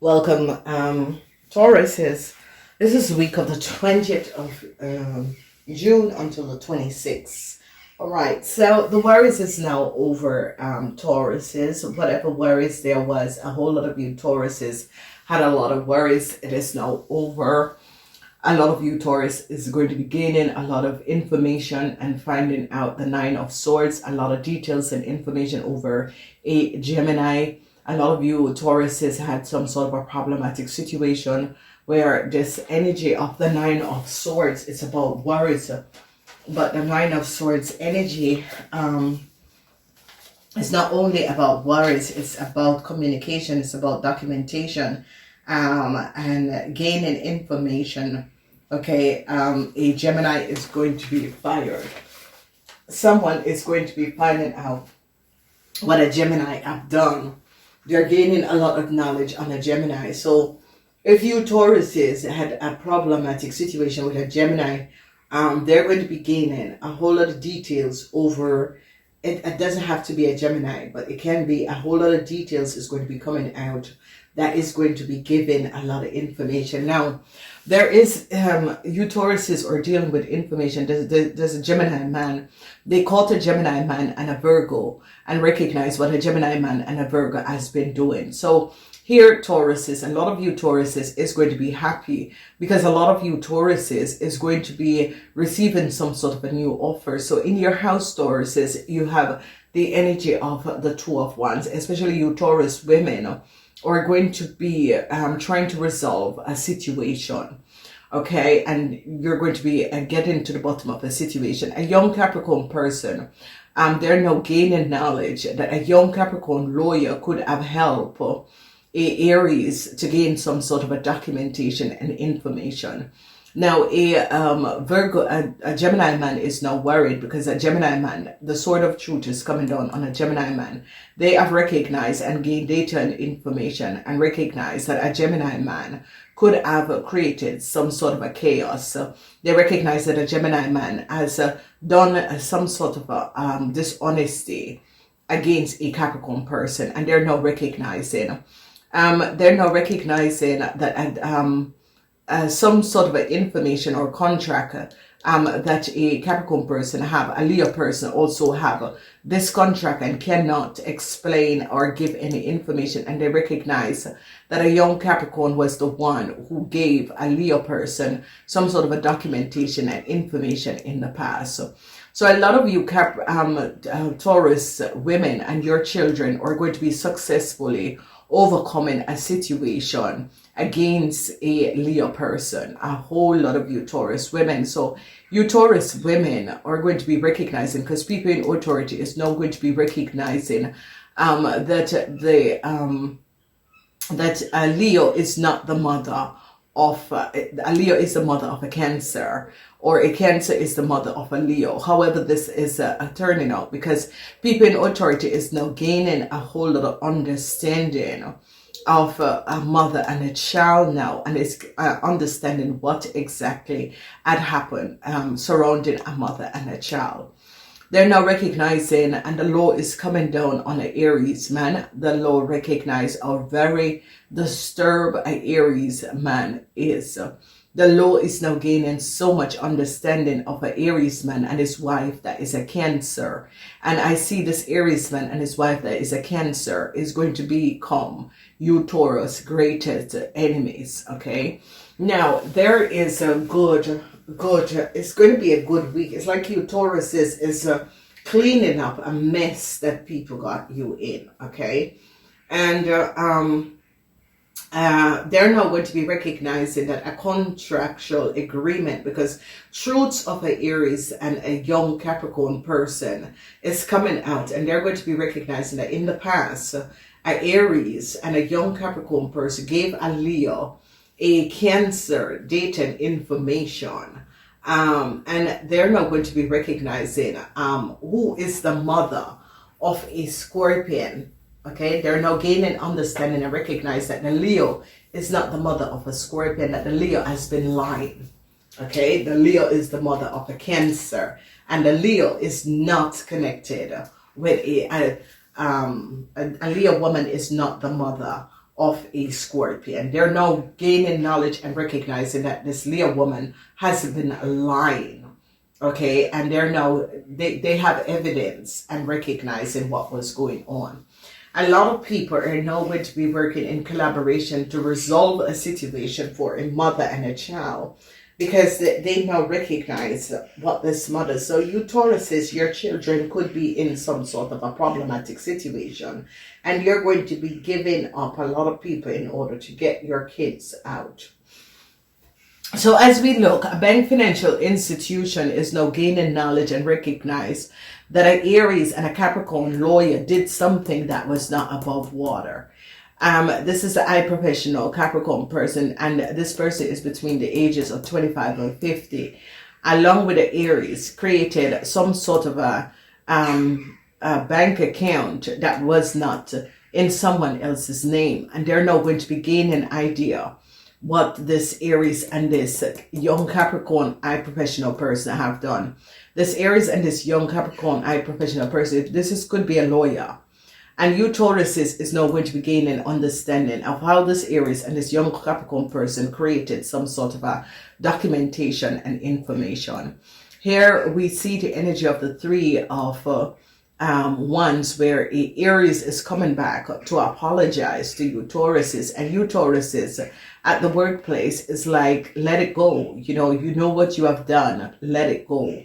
Welcome, Taurus. This is the week of the 20th of June until the 26th. All right, so the worries is now over, Tauruses. Whatever worries there was, a whole lot of you Tauruses had a lot of worries. It is now over. A lot of you Taurus is going to be gaining a lot of information and finding out the Nine of Swords, a lot of details and information over a Gemini. A lot of you Tauruses had some sort of a problematic situation where this energy of the Nine of Swords is about worries. But the Nine of Swords energy is not only about worries, it's about communication, it's about documentation and gaining information. Okay, a Gemini is going to be fired. Someone is going to be finding out what a Gemini have done. They're gaining a lot of knowledge on a Gemini. So if you Tauruses had a problematic situation with a Gemini, they're going to be gaining a whole lot of details over it. It doesn't have to be a Gemini, but it can be a whole lot of details is going to be coming out that is going to be giving a lot of information. Now, there is, you Tauruses are dealing with information. There's a Gemini man. They caught a Gemini man and a Virgo and recognize what a Gemini man and a Virgo has been doing. So here, Tauruses, a lot of you Tauruses is going to be happy because a lot of you Tauruses is going to be receiving some sort of a new offer. So in your house, Tauruses, you have the energy of the Two of Wands, especially you Taurus women are going to be trying to resolve a situation. Okay, and you're going to be getting to the bottom of the situation. A young Capricorn person, they're now gaining knowledge that a young Capricorn lawyer could have helped a Aries to gain some sort of a documentation and information. Now, a Virgo, a Gemini man is now worried because a Gemini man, the sword of truth is coming down on a Gemini man. They have recognized and gained data and information and recognized that a Gemini man could have created some sort of a chaos. So they recognize that a Gemini man has done some sort of a dishonesty against a Capricorn person, and they're now recognizing that some sort of information or contract that a Capricorn person have, a Leo person also have this contract and cannot explain or give any information, and they recognize that a young Capricorn was the one who gave a Leo person some sort of a documentation and information in the past. So a lot of you Taurus women and your children are going to be successfully overcoming a situation against a Leo person, a whole lot of you Taurus women. So you Taurus women are going to be recognizing, because people in authority is now going to be recognizing that Leo is not the mother of a Leo is the mother of a Cancer, or a Cancer is the mother of a Leo. However, this is turning out because people in authority is now gaining a whole lot of understanding of a mother and a child now, and is understanding what exactly had happened surrounding a mother and a child. They're now recognizing, and the law is coming down on an Aries man. The law recognize how very disturbed an Aries man is. The law is now gaining so much understanding of an Aries man and his wife that is a Cancer. And I see this Aries man and his wife that is a Cancer is going to become you Taurus' greatest enemies. Okay. Now, there is a good, it's going to be a good week. It's like you Taurus is cleaning up a mess that people got you in. Okay. And, they're now going to be recognizing that a contractual agreement, because truths of an Aries and a young Capricorn person is coming out, and they're going to be recognizing that in the past, a Aries and a young Capricorn person gave a Leo a Cancer data and information, and they're now going to be recognizing who is the mother of a Scorpion. Okay, they're now gaining understanding and recognize that the Leo is not the mother of a Scorpion, that the Leo has been lying. Okay, the Leo is the mother of a Cancer, and the Leo is not connected with a Leo woman is not the mother of a Scorpion. They're now gaining knowledge and recognizing that this Leo woman has been lying. Okay, and they're now, they have evidence and recognizing what was going on. A lot of people are now going to be working in collaboration to resolve a situation for a mother and a child, because they now recognize what this mother. So you Tauruses, your children could be in some sort of a problematic situation, and you're going to be giving up a lot of people in order to get your kids out. So as we look, a bank financial institution is now gaining knowledge and recognize that an Aries and a Capricorn lawyer did something that was not above water. This is a high professional Capricorn person, and this person is between the ages of 25 and 50, along with the Aries, created some sort of a bank account that was not in someone else's name, and they're now going to be gaining an idea what this Aries and this young Capricorn high professional person have done. This Aries and this young Capricorn high professional person, could be a lawyer. And you Tauruses is now going to be gaining understanding of how this Aries and this young Capricorn person created some sort of a documentation and information. Here we see the energy of the Three of Wands, where Aries is coming back to apologize to you Tauruses, and you Tauruses at the workplace is like, let it go. You know what you have done, let it go.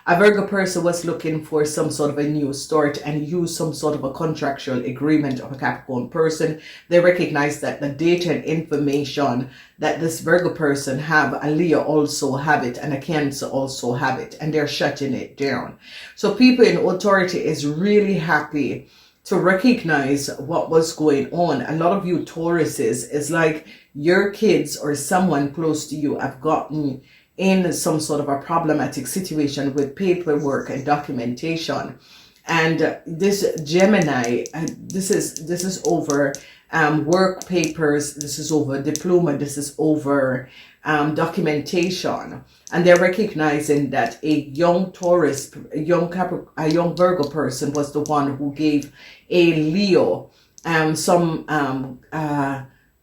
A Virgo person was looking for some sort of a new start and use some sort of a contractual agreement of a Capricorn person. They recognize that the data and information that this Virgo person have, a Leo also have it, and a Cancer also have it, and they're shutting it down. So people in authority is really happy to recognize what was going on. A lot of you Tauruses is like your kids or someone close to you have gotten in some sort of a problematic situation with paperwork and documentation. And this Gemini, this is over work papers, this is over diploma, this is over documentation. And they're recognizing that a young Taurus, a young Virgo person was the one who gave a Leo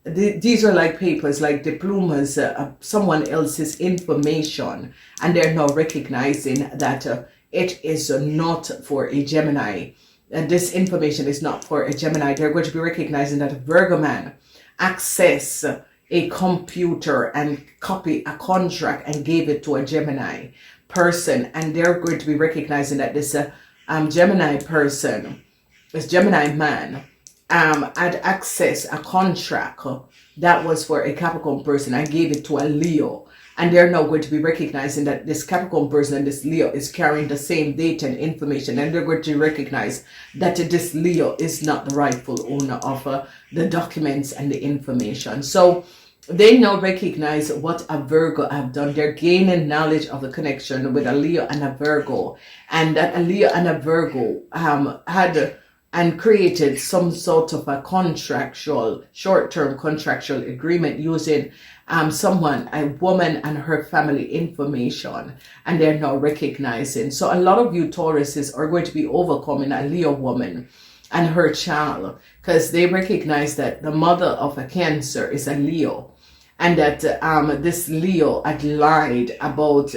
these are like papers, like diplomas, someone else's information, and they're now recognizing that it is not for a Gemini. This information is not for a Gemini. They're going to be recognizing that a Virgo man access a computer and copy a contract and gave it to a Gemini person, and they're going to be recognizing that this Gemini person, this Gemini man, had access a contract that was for a Capricorn person and gave it to a Leo, and they're now going to be recognizing that this Capricorn person and this Leo is carrying the same data and information, and they're going to recognize that this Leo is not the rightful owner of the documents and the information. So they now recognize what a Virgo have done. They're gaining knowledge of the connection with a Leo and a Virgo, and that a Leo and a Virgo had and created some sort of a contractual, short-term contractual agreement using a woman and her family information, and they're now recognizing. So a lot of you Tauruses are going to be overcoming a Leo woman and her child, because they recognize that the mother of a Cancer is a Leo, and that this Leo had lied about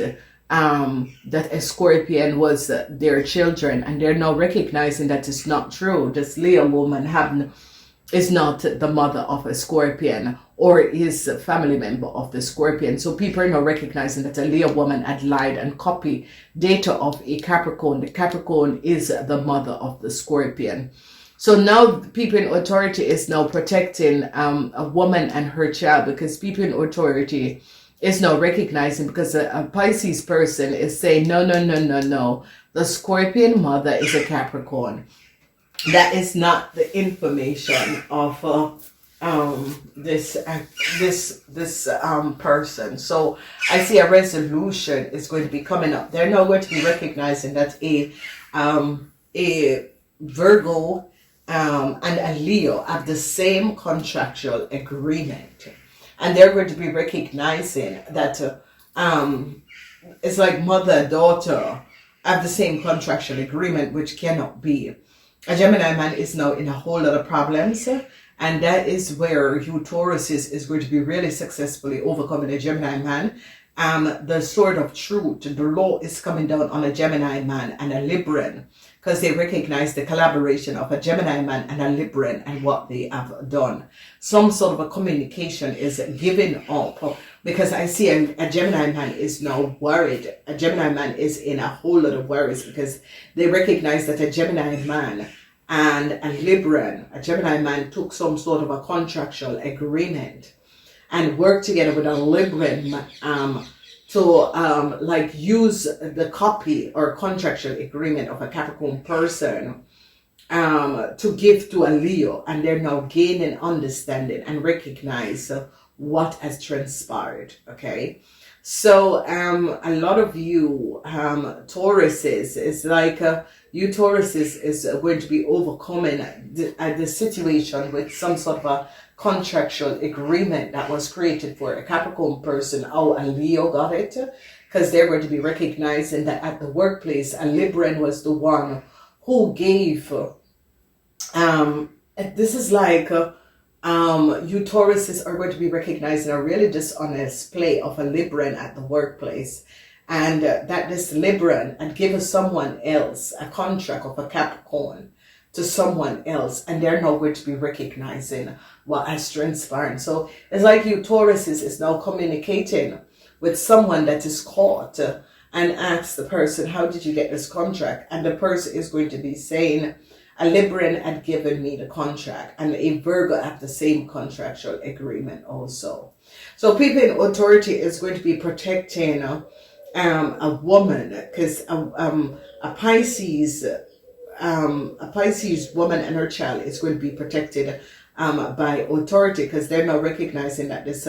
that a Scorpion was their children, and they're now recognizing that it's not true. This Leo woman is not the mother of a Scorpion or is a family member of the Scorpion. So people are now recognizing that a Leo woman had lied and copied data of a Capricorn. The Capricorn is the mother of the Scorpion. So now people in authority is now protecting a woman and her child, because people in authority is now recognizing, because a Pisces person is saying, no, the Scorpion mother is a Capricorn. That is not the information of this person. So I see a resolution is going to be coming up. They're now going to be recognizing that a Virgo and a Leo have the same contractual agreement. And they're going to be recognizing that it's like mother, daughter have the same contractual agreement, which cannot be. A Gemini man is now in a whole lot of problems, And that is where you Taurus is going to be really successfully overcoming a Gemini man. The sword of truth, the law is coming down on a Gemini man and a Libran, because they recognize the collaboration of a Gemini man and a Libran and what they have done. Some sort of a communication is given up, because I see a Gemini man is now worried. A Gemini man is in a whole lot of worries, because they recognize that a Gemini man and a Libran, a Gemini man, took some sort of a contractual agreement and worked together with a Libran to like use the copy or contractual agreement of a Capricorn person to give to a Leo, and they're now gaining understanding and recognize what has transpired. Okay, so a lot of you Tauruses is like you Tauruses is going to be overcoming the situation with some sort of a contractual agreement that was created for a Capricorn person. Oh, a Leo got it, because they're going to be recognizing that at the workplace a Libran was the one who gave this is like you Tauruses are going to be recognizing a really dishonest play of a Libran at the workplace, and that this Libran had given someone else a contract of a Capricorn to someone else, and they're now going to be recognizing what has transpired. So it's like you Tauruses is now communicating with someone that is caught and asks the person, how did you get this contract? And the person is going to be saying, a Libran had given me the contract, and a Virgo had the same contractual agreement also. So people in authority is going to be protecting a woman, because a Pisces woman and her child is going to be protected by authority, because they're now recognizing that this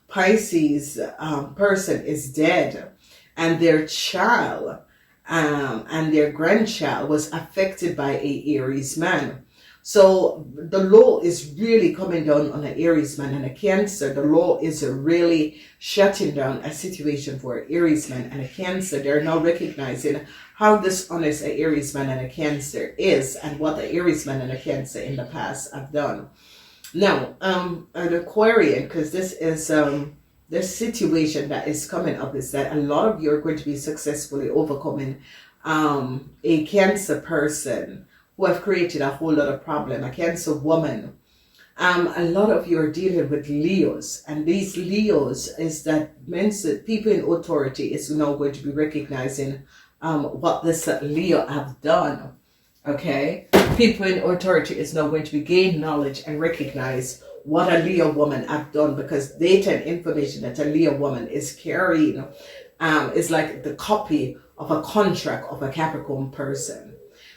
Pisces person is dead, and their child and their grandchild was affected by a Aries man. So the law is really coming down on an Aries man and a Cancer. The law is really shutting down a situation for an Aries man and a Cancer. They're now recognizing how dishonest an Aries man and a Cancer is, and what the Aries man and a Cancer in the past have done. Now, an Aquarian, because this is this situation that is coming up, is that a lot of you are going to be successfully overcoming a Cancer person who have created a whole lot of problem, a Cancer woman. A lot of you are dealing with Leos, and these Leos is that means that people in authority is now going to be recognizing what this Leo have done. Okay, people in authority is now going to be gain knowledge and recognize what a Leo woman have done, because data and information that a Leo woman is carrying is like the copy of a contract of a Capricorn person.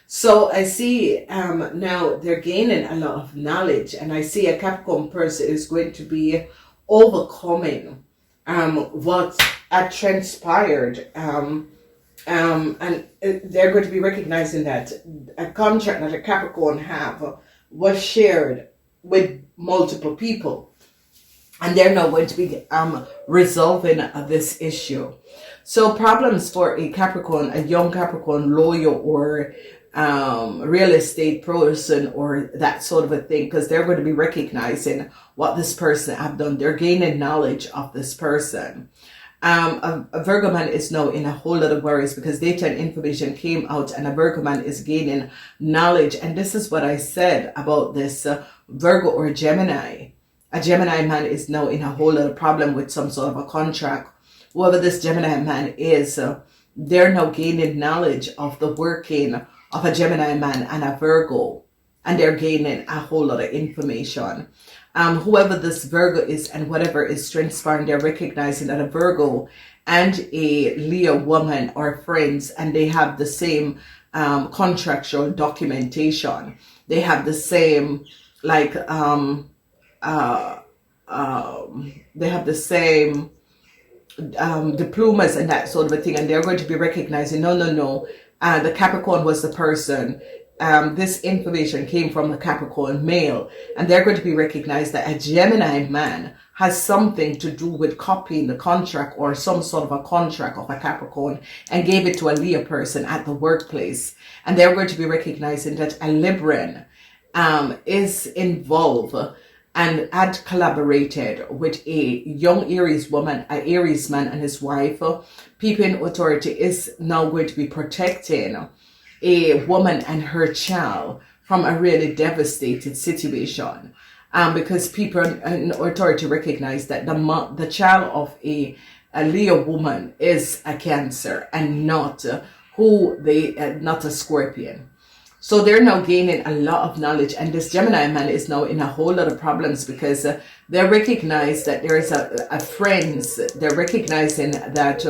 So I see now they're gaining a lot of knowledge, and I see a Capricorn person is going to be overcoming what had transpired, and they're going to be recognizing that a contract that a Capricorn have was shared with multiple people, and they're now going to be resolving this issue. So problems for a Capricorn, a young Capricorn lawyer or real estate person or that sort of a thing, because they're going to be recognizing what this person have done. They're gaining knowledge of this person. A Virgo man is now in a whole lot of worries, because data and information came out, and a Virgo man is gaining knowledge. And this is what I said about this Virgo or Gemini. A Gemini man is now in a whole lot of problem with some sort of a contract. Whoever this Gemini man is, they're now gaining knowledge of the working of a Gemini man and a Virgo, and they're gaining a whole lot of information. Whoever this Virgo is and whatever is transpiring, they're recognizing that a Virgo and a Leo woman are friends, and they have the same contractual documentation. They have the same they have the same diplomas and that sort of a thing, and they're going to be recognizing no, the Capricorn was the person. This information came from the Capricorn male, and they're going to be recognized that a Gemini man has something to do with copying the contract or some sort of a contract of a Capricorn and gave it to a Leo person at the workplace. And they're going to be recognizing that a Libran is involved and had collaborated with a young Aries woman, an Aries man and his wife, people in authority is now going to be protecting a woman and her child from a really devastated situation. Because people in authority recognize that the child of a Leo woman is a Cancer and not not a Scorpion. So they're now gaining a lot of knowledge, and this Gemini man is now in a whole lot of problems because they recognize that there is a friends. They're recognizing that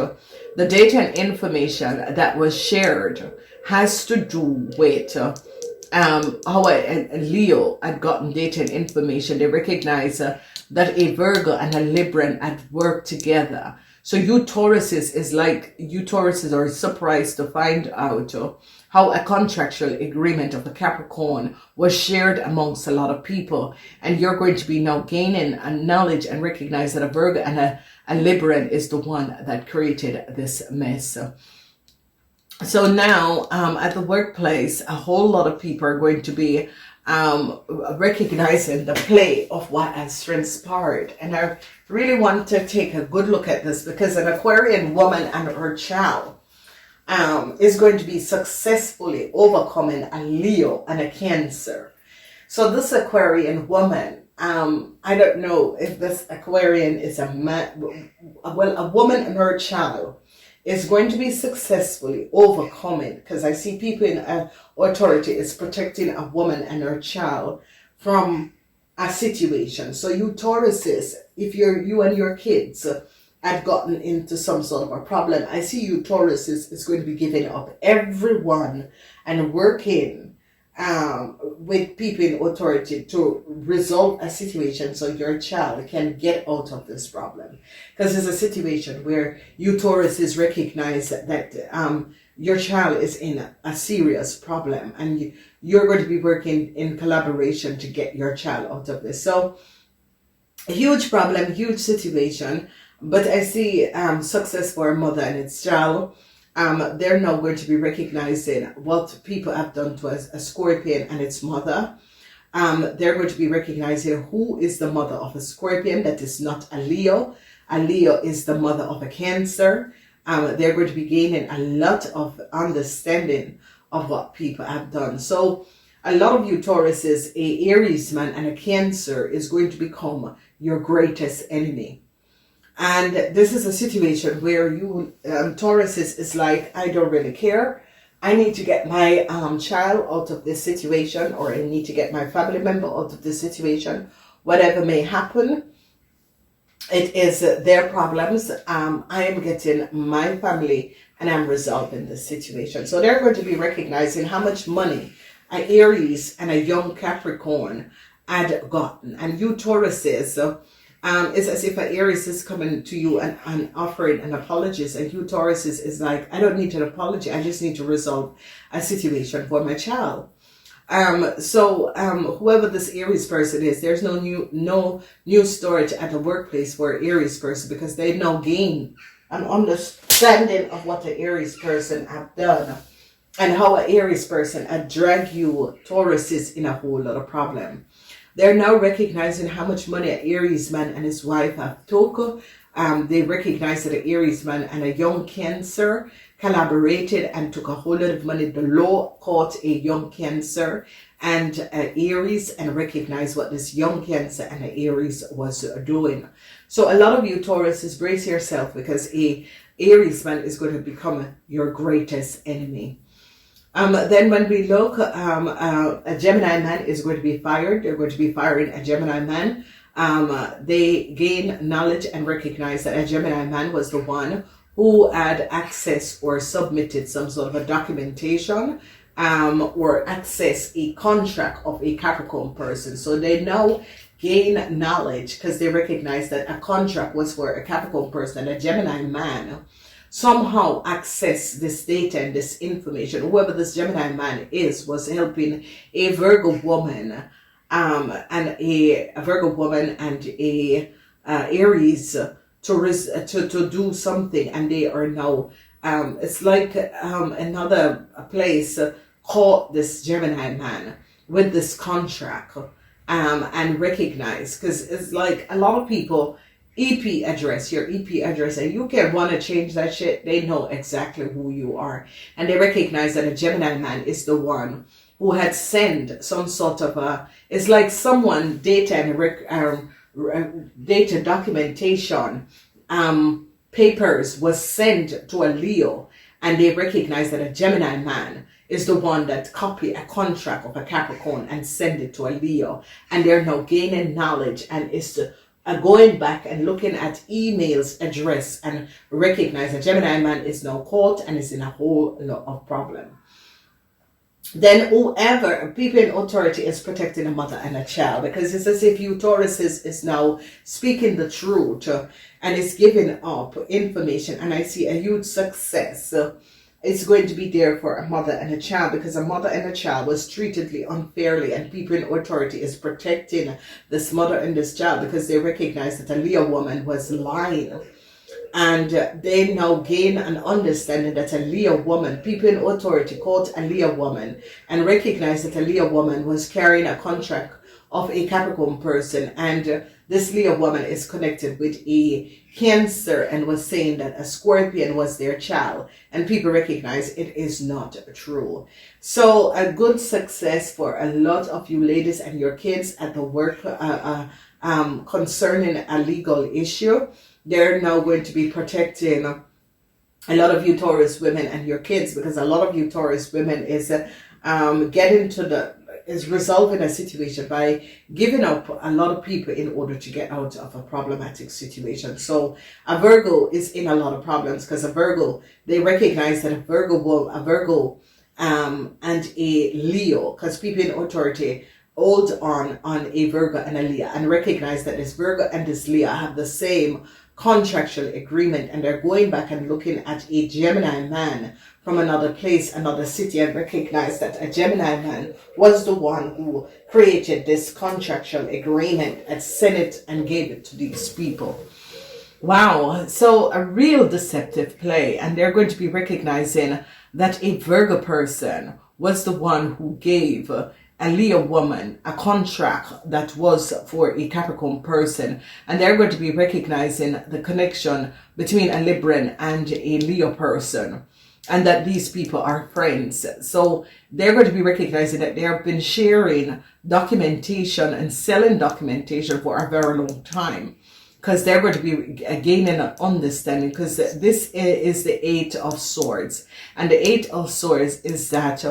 the data and information that was shared has to do with how a Leo had gotten data and information. They recognize that a Virgo and a Libran had worked together. So you Tauruses are surprised to find out how a contractual agreement of the Capricorn was shared amongst a lot of people. And you're going to be now gaining a knowledge and recognize that a Virgo and a Libran is the one that created this mess. So now at the workplace, a whole lot of people are going to be recognizing the play of what has transpired. And I really want to take a good look at this because an Aquarian woman and her child is going to be successfully overcoming a Leo and a Cancer. So this Aquarian woman, I don't know if this Aquarian is a man, well, a woman and her child is going to be successfully overcoming, because I see people in authority is protecting a woman and her child from a situation. So you Tauruses, if you and your kids had gotten into some sort of a problem, I see you Tauruses is going to be giving up everyone and working with people in authority to resolve a situation so your child can get out of this problem. Because it's a situation where you Tauruses recognize that your child is in a serious problem and you're going to be working in collaboration to get your child out of this. So a huge problem, huge situation, but I see success for a mother and its child. They're now going to be recognizing what people have done to a Scorpion and its mother. They're going to be recognizing who is the mother of a Scorpion that is not a Leo. A Leo is the mother of a Cancer. They're going to be gaining a lot of understanding of what people have done. So a lot of you Tauruses, a Aries man and a Cancer is going to become your greatest enemy. And this is a situation where you Tauruses is like, I don't really care. I need to get my child out of this situation, or I need to get my family member out of this situation. Whatever may happen, it is their problems. I am getting my family and I'm resolving this situation. So they're going to be recognizing how much money an Aries and a young Capricorn had gotten. And you Tauruses, it's as if an Aries is coming to you and offering an apology, and you Tauruses is like, I don't need an apology, I just need to resolve a situation for my child. So whoever this Aries person is, there's no new storage at the workplace for an Aries person, because they now gain an understanding of what the Aries person have done and how an Aries person had dragged you Tauruses in a whole lot of problem. They're now recognizing how much money an Aries man and his wife have took. They recognize that an Aries man and a young Cancer collaborated and took a whole lot of money. The law caught a young Cancer and an Aries and recognized what this young Cancer and an Aries was doing. So a lot of you Tauruses, brace yourself, because a Aries man is going to become your greatest enemy. Then when we look, a Gemini man is going to be fired. They're going to be firing a Gemini man. They gain knowledge and recognize that a Gemini man was the one who had access or submitted some sort of a documentation or access a contract of a Capricorn person. So they now gain knowledge because they recognize that a contract was for a Capricorn person, and a Gemini man somehow access this data and this information. Whoever this Gemini man is was helping a Virgo woman and a Virgo woman and a Aries to do something, and they are now it's like another place caught this Gemini man. with this contract, and recognize, because it's like a lot of people, EP address, your EP address, and you can want to change that shit. They know exactly who you are, and they recognize that a Gemini man is the one who had sent some sort of it's like someone data and data documentation, papers was sent to a Leo, and they recognize that a Gemini man is the one that copy a contract of a Capricorn and send it to a Leo, and they're now gaining knowledge, and is going back and looking at emails address and recognize a Gemini man is now caught and is in a whole lot of problem. Then whoever, people in authority, is protecting a mother and a child, because it's as if you Taurus is now speaking the truth, and is giving up information, and I see a huge success. It's going to be there for a mother and a child, because a mother and a child was treated unfairly, and people in authority is protecting this mother and this child because they recognize that a Leo woman was lying. And they now gain an understanding that a Leo woman, people in authority caught a Leo woman and recognize that a Leo woman was carrying a contract of a Capricorn person, and this Leo woman is connected with a Cancer and was saying that a Scorpion was their child, and people recognize it is not true. So a good success for a lot of you ladies and your kids at the work concerning a legal issue. They're now going to be protecting a lot of you Taurus women and your kids, because a lot of you Taurus women is resolving a situation by giving up a lot of people in order to get out of a problematic situation. So a Virgo is in a lot of problems, because a Virgo, they recognize that a Virgo and a Leo, because people in authority hold on a Virgo and a Leo, and recognize that this Virgo and this Leo have the same contractual agreement, and they're going back and looking at a Gemini man from another place, another city, and recognize that a Gemini man was the one who created this contractual agreement and sent it and gave it to these people. Wow, so a real deceptive play, and they're going to be recognizing that a Virgo person was the one who gave a Leo woman a contract that was for a Capricorn person, and they're going to be recognizing the connection between a Libran and a Leo person, and that these people are friends. So they're going to be recognizing that they have been sharing documentation and selling documentation for a very long time, because they're going to be gaining an understanding, because this is the Eight of Swords, and the Eight of Swords is that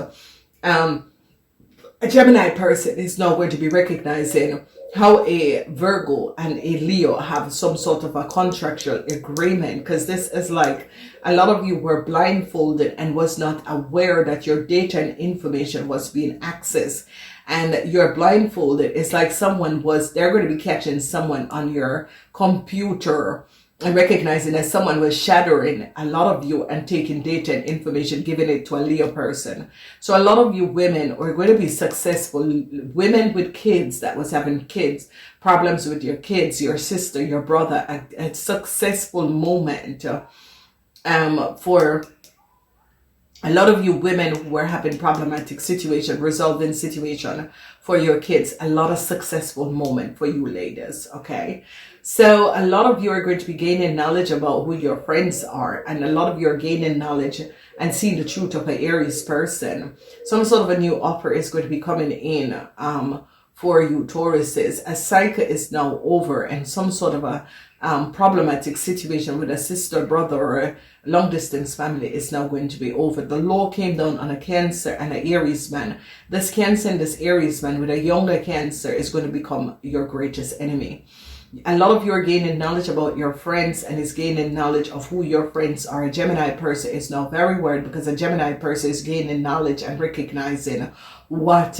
a Gemini person is now going to be recognizing how a Virgo and a Leo have some sort of a contractual agreement, because this is like a lot of you were blindfolded and was not aware that your data and information was being accessed, and you're blindfolded. It's like they're going to be catching someone on your computer and recognizing that someone was shadowing a lot of you and taking data and information, giving it to a Leo person. So a lot of you women are going to be successful. Women with kids that was having kids, problems with your kids, your sister, your brother, a successful moment for a lot of you women who were having problematic situation, resolving situation for your kids. A lot of successful moment for you ladies, okay? So a lot of you are going to be gaining knowledge about who your friends are, and a lot of you are gaining knowledge and seeing the truth of an Aries person. Some sort of a new offer is going to be coming in for you Tauruses. A cycle is now over, and some sort of a problematic situation with a sister, brother, or a long distance family is now going to be over. The law came down on a Cancer and an Aries man. This Cancer and this Aries man with a younger Cancer is going to become your greatest enemy. A lot of you are gaining knowledge about your friends, and is gaining knowledge of who your friends are. A Gemini person is now very worried, because a Gemini person is gaining knowledge and recognizing what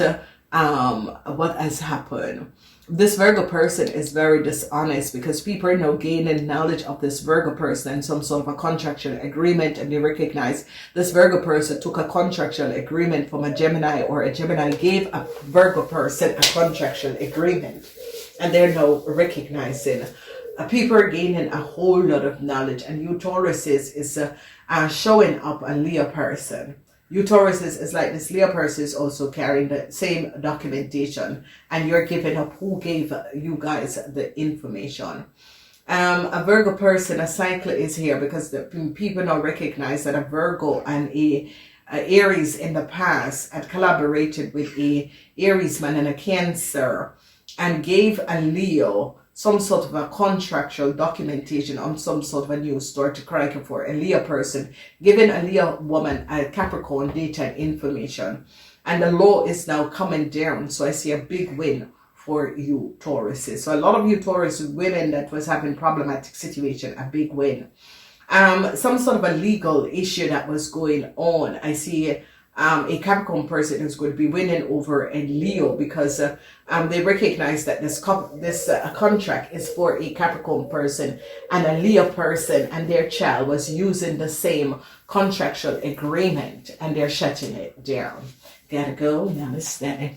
has happened. This Virgo person is very dishonest, because people are now gaining knowledge of this Virgo person and some sort of a contractual agreement, and they recognize this Virgo person took a contractual agreement from a Gemini, or a Gemini gave a Virgo person a contractual agreement, and they're now recognizing. People are gaining a whole lot of knowledge, and you Tauruses is showing up a Leo person. you Tauruses is like this Leo person is also carrying the same documentation, and you're giving up who gave you guys the information. A Virgo person, a cycle is here because the people now recognize that a Virgo and a Aries in the past had collaborated with a Aries man and a Cancer and gave a Leo some sort of a contractual documentation on some sort of a news story to cry for. A Leo person giving a Leo woman a Capricorn data and information, and the law is now coming down. So I see a big win for you Tauruses. So a lot of you Taurus women that was having problematic situation, a big win. Some sort of a legal issue that was going on. I see a Capricorn person who's going to be winning over a Leo because they recognize that this contract is for a Capricorn person and a Leo person, and their child was using the same contractual agreement and they're shutting it down. Gotta go. Namaste.